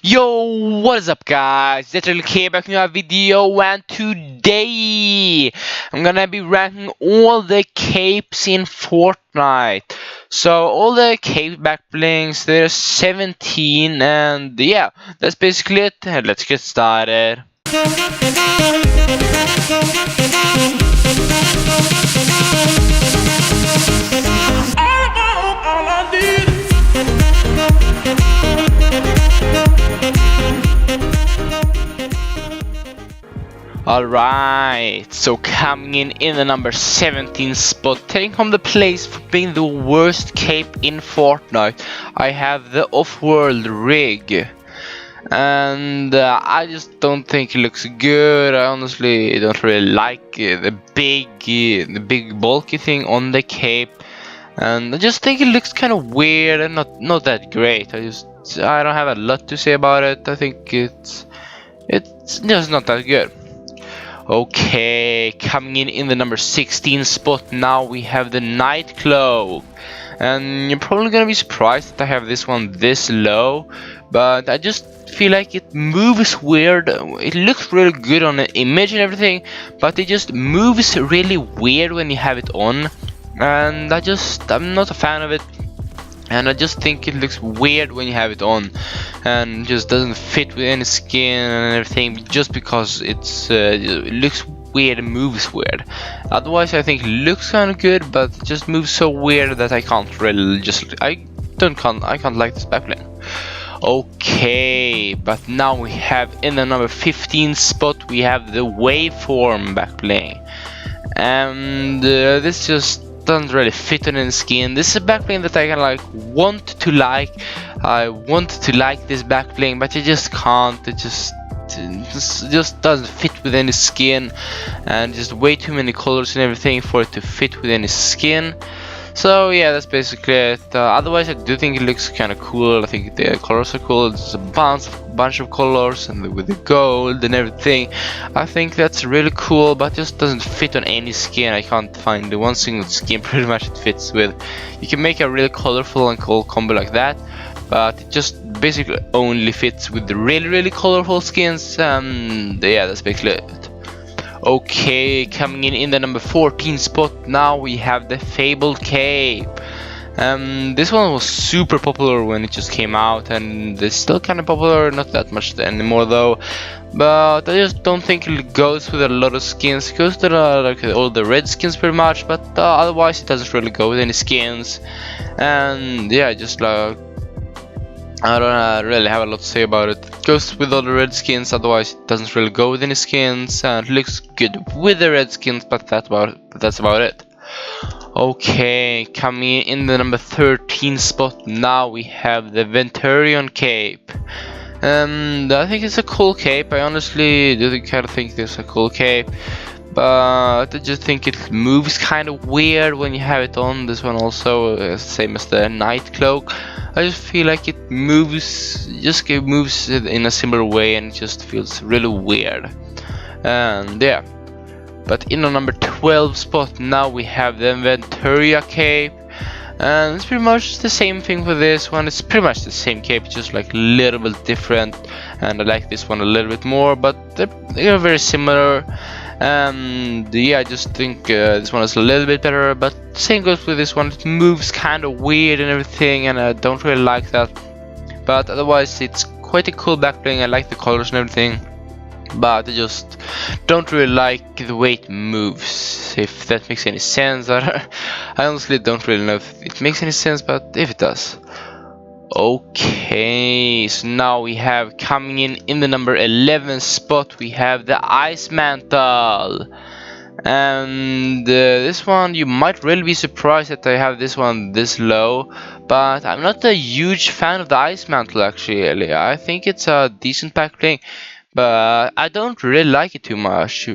Yo, what is up guys? ZetraLake back in a video, and today I'm gonna be ranking all the capes in Fortnite. So all the cape backblings, there's 17, and yeah, that's basically it. Let's get started. Alright, so coming in the number 17 spot, taking home the place for being the worst cape in Fortnite, I have the Off-World rig. And I just don't think it looks good. I honestly don't really like the big bulky thing on the cape, and I just think it looks kind of weird and not that great. I don't have a lot to say about it. I think it's just not that good. Okay, coming in the number 16 spot, now we have the Night Cloak. And you're probably gonna be surprised that I have this one this low, but I just feel like it moves weird. It looks really good on the image and everything, but it just moves really weird when you have it on, and I'm not a fan of it. And I just think it looks weird when you have it on, and just doesn't fit with any skin and everything, just because it looks weird and moves weird. Otherwise I think it looks kind of good, but it just moves so weird that I can't really I can't like this backbling. Okay, but now we have in the number 15 spot, we have the Waveform backbling, and this just doesn't really fit on any skin. This is a backbling that I can want to like. I want to like this backbling, but I just can't. It just doesn't fit with any skin, and just way too many colors and everything for it to fit with any skin. So yeah, that's basically it. Otherwise, I do think it looks kind of cool. I think the colors are cool. There's a bunch of colors, and with the gold and everything, I think that's really cool. But just doesn't fit on any skin. I can't find the one single skin pretty much it fits with. You can make a really colorful and cool combo like that, but it just basically only fits with the really colorful skins. And yeah, that's basically it. Okay, coming in the number 14 spot, now we have the Fabled Cape. This one was super popular when it just came out, and it's still kind of popular, not that much anymore though. But I just don't think it goes with a lot of skins. It goes to all the red skins pretty much, but otherwise it doesn't really go with any skins. And yeah, just I don't really have a lot to say about it. It goes with all the red skins, otherwise it doesn't really go with any skins, and it looks good with the red skins, but that's about it. Okay, coming in the number 13 spot, now we have the Venturion Cape. I think it's a cool cape. I honestly do kind of think it's a cool cape, but I just think it moves kind of weird when you have it on. This one also, same as the Night Cloak. I just feel like it moves in a similar way, and it just feels really weird. And yeah, but in the number 12 spot, now we have the Venturia Cape, and it's pretty much the same thing for this one. It's pretty much the same cape, just like a little bit different, and I like this one a little bit more, but they're very similar. And yeah, I just think this one is a little bit better, but same goes with this one. It moves kind of weird and everything, and I don't really like that. But otherwise it's quite a cool backbling. I like the colors and everything, but I just don't really like the way it moves, if that makes any sense. I honestly don't really know if it makes any sense, but if it does. Okay, so now we have coming in the number 11 spot, we have the Ice Mantle. And this one, you might really be surprised that I have this one this low, but I'm not a huge fan of the Ice Mantle actually. I think it's a decent backbling, but I don't really like it too much.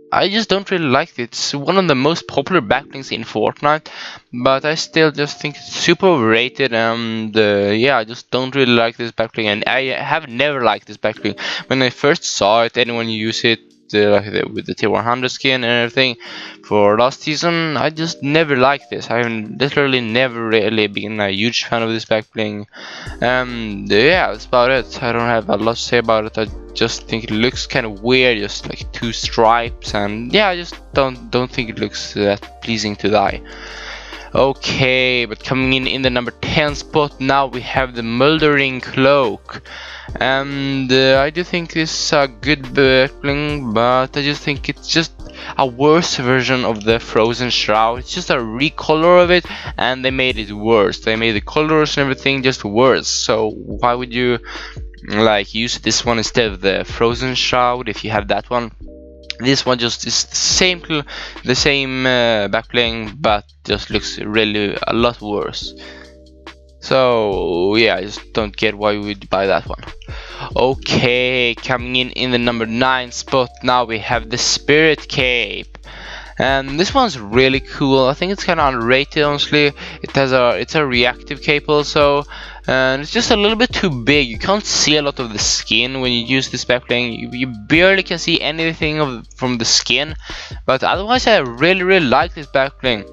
I just don't really like it. It's one of the most popular backblings in Fortnite, but I still just think it's super overrated, and yeah, I just don't really like this backbling, and I have never liked this backbling. When I first saw it, anyone use it, with the tier 100 skin and everything for last season. I just never liked this. I've literally never really been a huge fan of this back bling. Yeah, that's about it. I don't have a lot to say about it. I just think it looks kind of weird, just like 2 stripes, and yeah, I just don't think it looks that pleasing to the eye. Okay, but coming in the number 10 spot now we have the Glimmering Cloak, and I do think this is a good bling, but I just think it's just a worse version of the Frozen Shroud. It's just a recolor of it, and they made it worse. They made the colors and everything just worse. So why would you like use this one instead of the Frozen Shroud if you have that one? This one just is the same back bling, but just looks really a lot worse. So yeah, I just don't get why you would buy that one. Okay, coming in the number 9 spot now we have the Spirit Cape, and this one's really cool. I think it's kind of underrated, honestly. It's a reactive cape also, and it's just a little bit too big. You can't see a lot of the skin when you use this back bling. You barely can see anything from the skin, but otherwise I really like this back bling.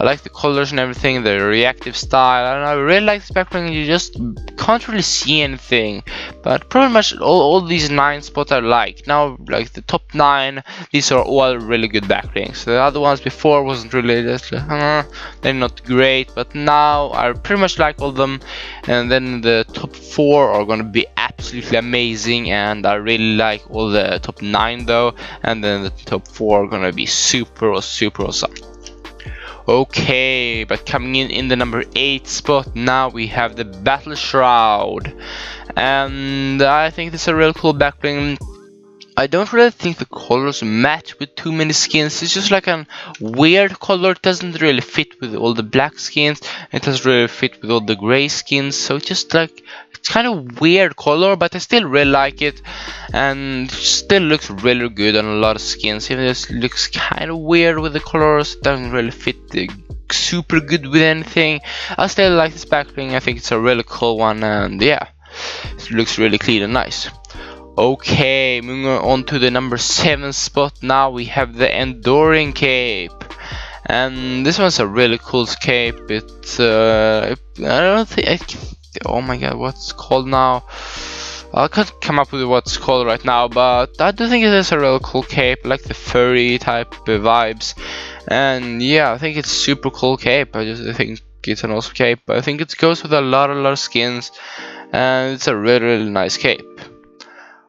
I like the colors and everything, the reactive style, and I really like this back bling. You just can't really see anything, but pretty much all these 9 spots I like. Now, like the top 9, these are all really good back blings. The other ones before wasn't really just they're not great, but now I pretty much like all of them. And then the top 4 are gonna be absolutely amazing, and I really like all the top 9 though, and then the top 4 are gonna be super awesome. Okay, but coming in the number 8 spot now we have the Battle Shroud, and I think this is a real cool back bling. I don't really think the colors match with too many skins. It's just like a weird color. It doesn't really fit with all the black skins. It doesn't really fit with all the gray skins. So it's just like, it's kind of weird color, but I still really like it. And it still looks really good on a lot of skins. Even though it looks kind of weird with the colors, it doesn't really fit super good with anything. I still like this back bling. I think it's a really cool one, and yeah, it looks really clean and nice. Okay, moving on to the number 7 spot now we have the Enduring Cape, and this one's a really cool cape. It's I don't think oh my god, what's it called now? I can't come up with what's called right now, but I do think it is a really cool cape. I like the furry type vibes, and yeah, I think it's super cool cape. I think it's an awesome cape. I think it goes with a lot of skins, and it's a really nice cape.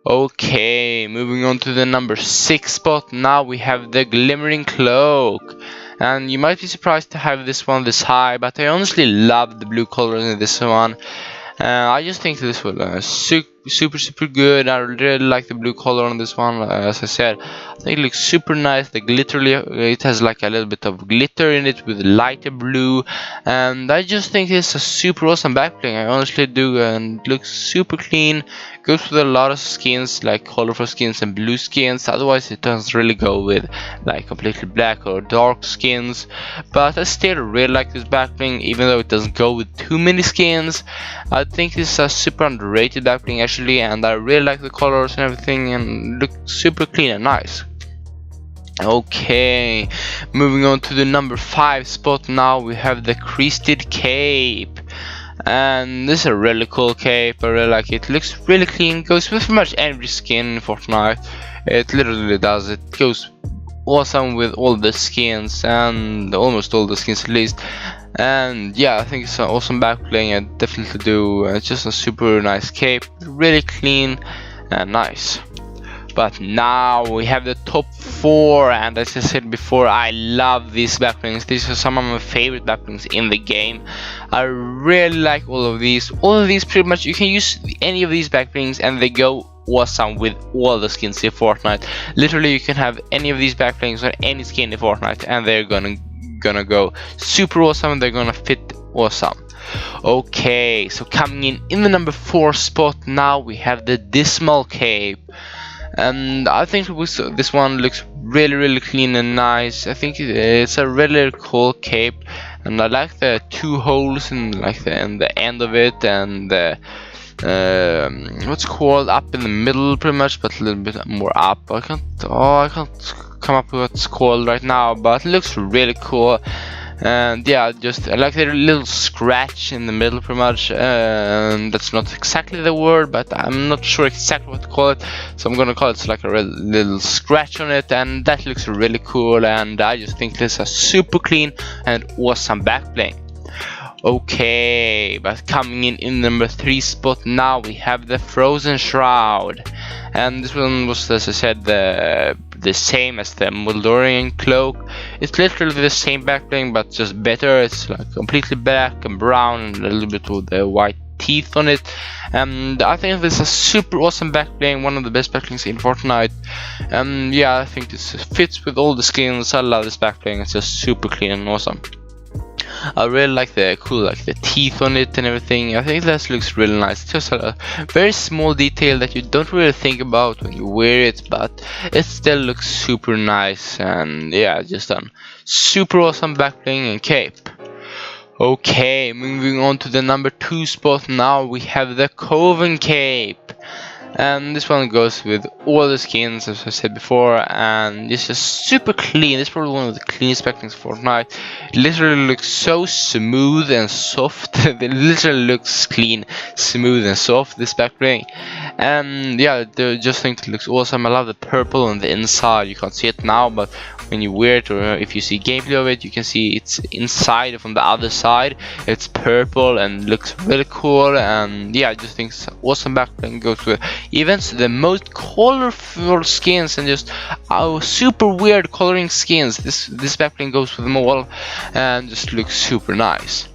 Okay, moving on to the number 6 spot now we have the Glimmering Cloak, and you might be surprised to have this one this high, but I honestly love the blue color in this one. I just think this one is super good. I really like the blue color on this one. As I said, I think it looks super nice. The it has like a little bit of glitter in it with lighter blue, and I just think it's a super awesome back bling. I honestly do, and it looks super clean. Goes with a lot of skins, like colorful skins and blue skins. Otherwise it doesn't really go with like completely black or dark skins, but I still really like this back bling, even though it doesn't go with too many skins. I think this is a super underrated back bling actually, and I really like the colors and everything, and look super clean and nice. Okay, moving on to the number 5 spot now we have the Crested Cape, and this is a really cool cape. I really like it. It looks really clean, goes with pretty much every skin in Fortnite. It literally does. It goes awesome with all the skins, and almost all the skins at least. And yeah, I think it's an awesome back bling. I definitely do. It's just a super nice cape, really clean and nice. But now we have the top 4, and as I said before, I love these back blings. These are some of my favorite back blings in the game. I really like all of these. All of these pretty much, you can use any of these back blings and they go awesome with all the skins in Fortnite. Literally, you can have any of these back blings on any skin in Fortnite, and they're gonna go super awesome. They're gonna fit awesome. Okay, so coming in the number 4 spot now we have the Dismal Cave, and I think this one looks really clean and nice. I think it's a really cool cape, and I like the 2 holes in the end of it, and what's called up in the middle pretty much, but a little bit more up. I can't come up with what's called right now, but it looks really cool. And yeah, just like the little scratch in the middle pretty much. That's not exactly the word, but I'm not sure exactly what to call it, so I'm gonna call it like a little scratch on it, and that looks really cool. And I just think this is super clean and awesome backbling. Okay, but coming in number 3 spot now we have the Frozen Shroud, and this one was, as I said, the same as the Glimmering Cloak. It's literally the same backbling but just better. It's like completely black and brown and a little bit with the white teeth on it, and I think this is a super awesome backbling, one of the best backblings in Fortnite. Yeah, I think this fits with all the skins. I love this backbling. It's just super clean and awesome. I really like the teeth on it and everything. I think this looks really nice. It's just a very small detail that you don't really think about when you wear it, but it still looks super nice. And yeah, just a super awesome backbling and cape. Okay, moving on to the number 2 spot now we have the Coven cape. And this one goes with all the skins, as I said before, and it's just super clean. It's probably one of the cleanest backlings for Fortnite. It literally looks so smooth and soft. It literally looks clean, smooth and soft, this backbling. And yeah, I just think it looks awesome. I love the purple on the inside. You can't see it now, but when you wear it, or if you see gameplay of it, you can see it's inside from the other side. It's purple and looks really cool. And yeah, I just think it's an awesome backbling. Goes with even the most colorful skins and just super weird coloring skins. This backbling goes with them all and just looks super nice.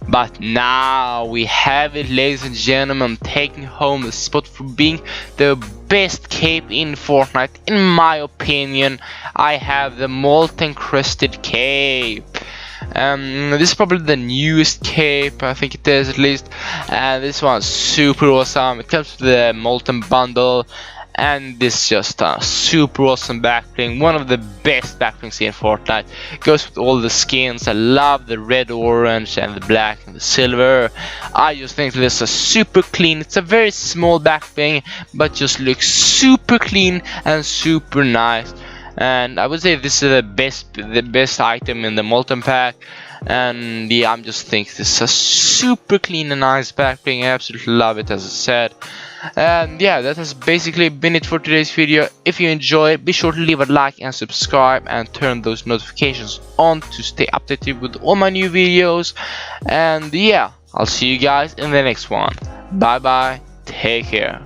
But now we have it, ladies and gentlemen, taking home the spot for being the best cape in Fortnite. In my opinion, I have the Molten Crested cape. This is probably the newest cape, I think it is at least. And this one's super awesome. It comes with the Molten bundle. And this is just a super awesome backbling, one of the best backblings in Fortnite. It goes with all the skins. I love the red, orange, and the black and the silver. I just think this is super clean. It's a very small backbling, but just looks super clean and super nice. And I would say this is the best item in the Molten pack. And yeah, I'm just think this is a super clean and nice backbling. I absolutely love it, as I said. And yeah, that has basically been it for today's video. If you enjoy, be sure to leave a like and subscribe and turn those notifications on to stay updated with all my new videos. And yeah, I'll see you guys in the next one. Bye bye, take care.